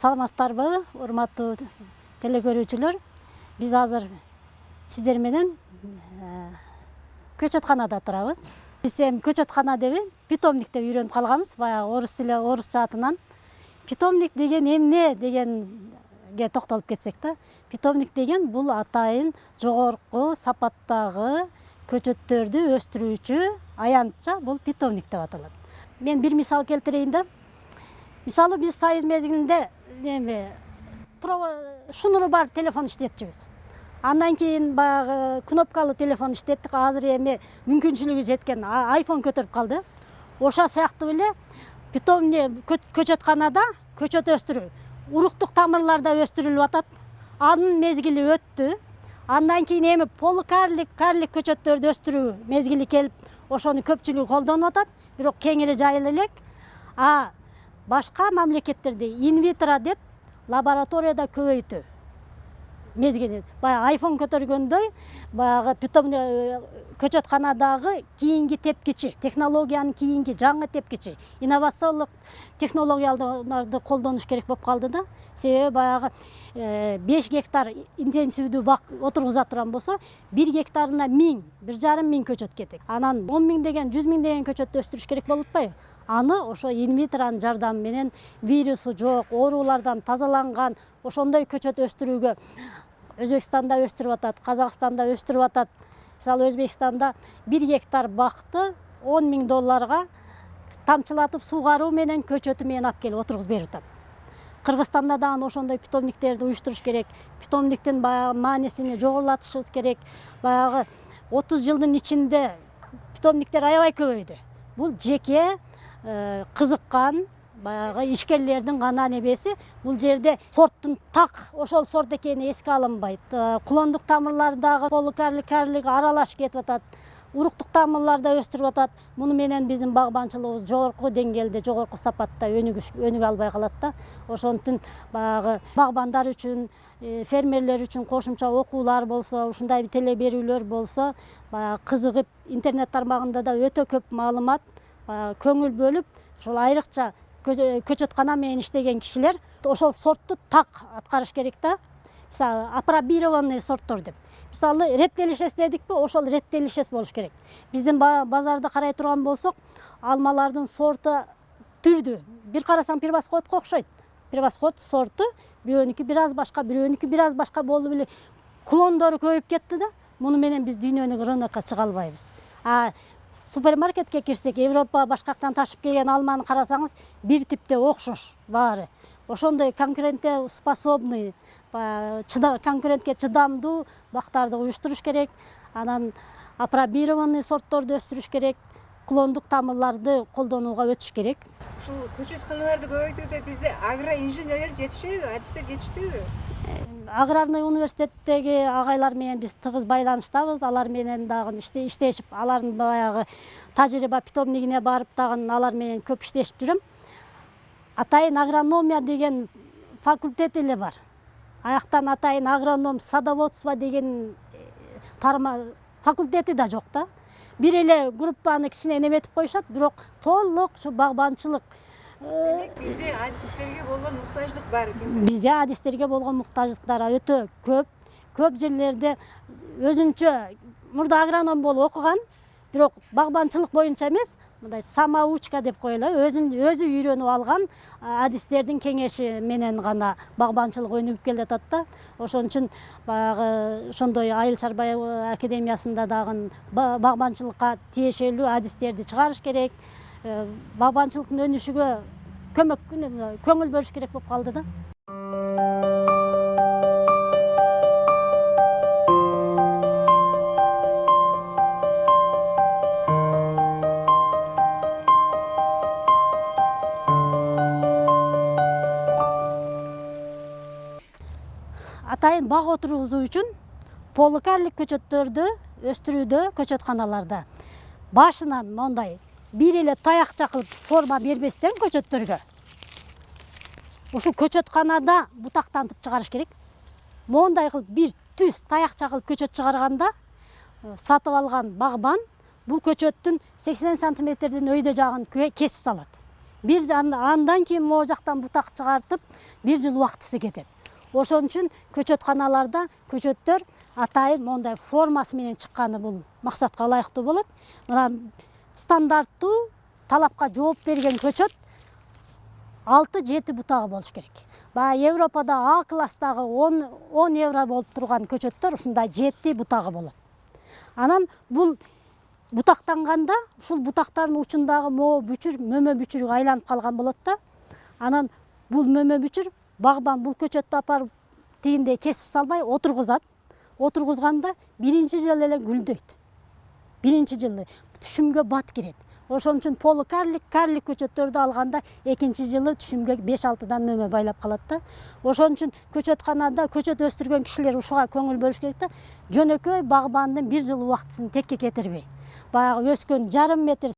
Саламатсыздарбы, урматтуу телекөрүүчүлөр. Биз азыр сиздер менен көчөтканада турабыз. Биз эми көчөткана деп питомник деп үйрөнүп калганбыз, баягы орус тили, орусча атынан. Питомник деген эмне дегенге токтолуп кетсек да, питомник деген бул атайын жогорку сапаттагы көчөттөрдү өстүрүүчү аянтча, бул питомник деп аталат. Мен бир мисал келтирейин да. Мисалы биз Союз мезгилинде шунуру бар телефон иштетчүбүз. Андан кийин баягы кнопкалуу телефон иштеттик. Азыр эми мүмкүнчүлүгү жеткен iPhone көтөрүп калды. Ошо сыяктуу эле питомник көчөтканада көчөт өстүрүү, уруктук тамырларда өстүрүлүп атат. Анын мезгили өттү. Андан кийин эми полукарлик көчөттөрдү өстүрүү мезгили келип, ошону көпчүлүгү колдонуп атат, бирок кеңири жайыла элек. Башка мамлекеттерде инвитро деп лабораторияда көбөйтүү мезгили. Баягы iPhone көтөргөндөй, баягы питомник көчөтканадагы кийинки тепкичи, технологиянын кийинки жаңы тепкичи, инновациялык технологияларды колдонуш керек болуп калды да. Себеби баягы 5 гектар интенсивдүү бак отургуза турган болсо, 1 гектарына 1000, 1,5 көчөт кетет. Анан 10 000 деген, 100 000 деген көчөттү өстүрүш керек болуп атпайбы? Аны ошо инвитронун жардамы менен вирусу жок, оорулардан тазаланган ошондой көчөт өстүрүүгө Өзбекстанда өстүрүп атат, Казакстанда өстүрүп атат. Мисалы Өзбекстанда 1 гектар бакты $10,000 тамчылатып сугаруу менен көчөтү менен алып келип отургузуп берип атат. Кыргызстанда дагы ошондой питомниктерди уюштуруш керек. Питомниктин баягы маанисин жогорулатышыбыз керек. Баягы 30 жылдын ичинде питомниктер аябай көбөйдү. Бул жеке кызыккан баягы ишкерлердин гана небеси. Бул жерде сорттун так ошол сорт экени эске алынбайт. Клондук тамырлардагы полукарлик аралашып кетип атат. Уруктук тамырларда өстүрүп атат. Муну менен биздин багбанчылыгыбыз жогорку деңгээлде, жогорку сапатта өнүгө албай калат да. Ошонтун баягы багбандар үчүн, фермерлер үчүн кошумча окуулар болсо, ушундай теле берүүлөр болсо, баягы кызыгып интернет тармагында да өтө көп маалымат, көңүл бөлүп, ушул айрыкча көчөткана менен иштеген кишилер ошол сортту так аткарыш керек да. Мисалы апробированный сорттор деп. Мисалы реттелишес дедикпи, ошол реттелишес болуш керек. Биздин базарда карай турган болсок, алмалардын сорту түрдүү. Бир карасаң превосходко окшойт. Превосход сорту бирөөнүкү бир аз башка, бирөөнүкү бир аз башка болуп эле клондору көбөйүп кетти да. Муну менен биз дүйнөнүн рынокко чыга албайбыз. Супермаркетке кирсек, Европа башкактан ташып келген алманы карасаңыз, бир типте окшош баары. Ошондой конкурентке способный, конкурентке чыдамдуу бактарды уюштуруш керек. Анан апробированный сортторду өстүрүш керек. Клондук тамырларды колдонууга өтүш керек. Ушул көчөтканаларды көбөйтүүдө бизде агроинженерлер жетишеби, адистер жетиштүүбү? Аграрный университеттеги агайлар менен биз тыгыз байланыштабыз. Алар менен дагы иштешип, алардын баягы тажрыйба питомнигине барып дагы алар менен көп иштешип жүрөм. Атайын агрономия деген факультет эле бар. Аяктан атайын агроном, садоводство деген факультети да жок да. Бир эле группаны кичине неметип коюшат, бирок толук ушу багбанчылык. Демек бизде адистерге болгон муктаждык бар. Бизде адистерге болгон муктаждыктар өтө көп. Көп жерлерде өзүнчө мурда агроном болуп окуган, бирок багбанчылык боюнча эмес, мындай самоучка деп коелу, өзү үйрөнүп алган адистердин кеңеши менен гана багбанчылык өнүгүп келатат да. Ошон үчүн баягы ошондой Айыл чарба академиясында дагы багбанчылыкка тиешелүү адистерди чыгарыш керек. Багбанчылыктын өнүшүгө көңүл бөлүш керек болуп калды да. Атайын бак отургузуу үчүн полукарлик көчөттөрдү өстүрүүдө көчөтканаларда башынан мондай бир эле таякча кылып форма бербестен көчөттөргө ушу көчөтканада бутактантып чыгарыш керек. Мондай кылып бир түз таякча кылып көчөт чыгарганда сатып алган багбан бул көчөттүн 80 сантиметрдин өйдө жагын кесип салат. Андан кийин могу жактан бутак чыгартып 1 жыл убактысы кетет. Ошон үчүн көчөтканаларда көчөттөр атайын мондай формасы менен чыкканы бул максатка ылайыктуу болот. Мына стандарттуу талапка жооп берген көчөт 6-7 бутагы болуш керек. Баягы Европада А класстагы 10 евро болуп турган көчөттөр ушундай 7 бутагы болот. Анан бул бутактанганда ушул бутактардын учундагы мөмө бүчүргө айланып калган болот да. Анан бул мөмө бүчүр багбан бул көчөттү апарып тигиндей кесип салбай отургузат. Отургузганда биринчи жылы эле гүлдөйт. Биринчи жылы түшүмгө бат кирет. Ошон үчүн полукарлик, карлик көчөттөрдү алганда экинчи жылы түшүмгө 5-6дан мөмө байлап калат да. Ошон үчүн көчөтканада көчөт өстүргөн кишилер ушуга көңүл бөлүш керек да. Жөнөкөй багбандын 1 жыл убактысын текке кетирбей, баягы өскөн жарым метр